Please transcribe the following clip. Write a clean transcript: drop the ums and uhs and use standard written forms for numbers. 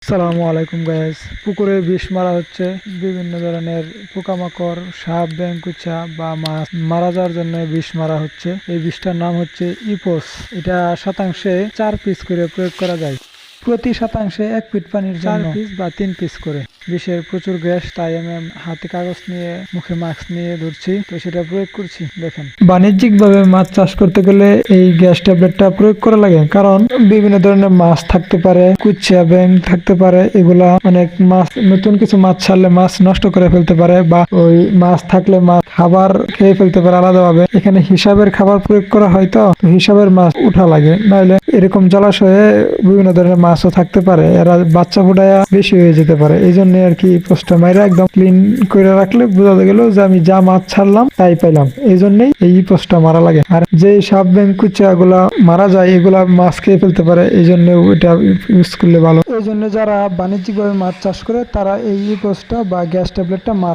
সালামু আলাইকুম গাইস। পুকুরে বিষ মারা হচ্ছে। বিভিন্ন ধরনের পোকামাকড়, সাপ, ব্যাঙকুচা বা মাছ মারা যাওয়ার জন্য বিষ মারা হচ্ছে। এই বিষটার নাম হচ্ছে ইপোস। এটা শতাংশে 4 পিস করে প্রয়োগ করা যায়। প্রতি শতাংশে 1 ফিট পানির জন্য 4 পিস বা 3 পিস করে। বিষের প্রচুর গ্যাস, তাই আমি হাতে কাগজ নিয়ে মুখে মাস্ক নিয়ে ধরছি, তো সেটা প্রয়োগ করছি। দেখেন, বাণিজ্যিক ভাবে মাছ চাষ করতে গেলে এই গ্যাস ট্যাবলেটটা প্রয়োগ করা লাগে, কারণ বিভিন্ন ধরনের মাছ থাকতে পারে, কুচ্চা, ব্যাঙ থাকতে পারে। এগুলা অনেক মাছ, নতুন কিছু মাছ ছাড়লে মাছ নষ্ট করে ফেলতে পারে, বা ওই মাছ থাকলে মাছ খাবার খেয়ে ফেলতে পারে আলাদাভাবে। এখানে হিসাবের খাবার প্রয়োগ করা হয়, তো হিসাবের মাছ উঠা লাগে, নাহলে এরকম জলাশয়ে বিভিন্ন ধরনের মাছও থাকতে পারে, এরা বাচ্চা ফুটায়া বেশি হয়ে যেতে পারে। এই জন্য আর কি পোস্টটা মাইরা একদম ক্লিন করে রাখলে বোঝা গেল যে আমি যা মাছ ছাড়লাম তাই পাইলাম। এই জন্যই এই পোস্টটা মারা লাগে। আর যে সাপ, ব্যাঙ, কুচা গুলা মারা যায়, এগুলা মাছ খেয়ে ফেলতে পারে, এই জন্য এটা ইউজ করলে ভালো। এই জন্য যারা বাণিজ্যিক ভাবে মাছ চাষ করে তারা এই পোস্টটা বা গ্যাস ট্যাবলেটটা মারে।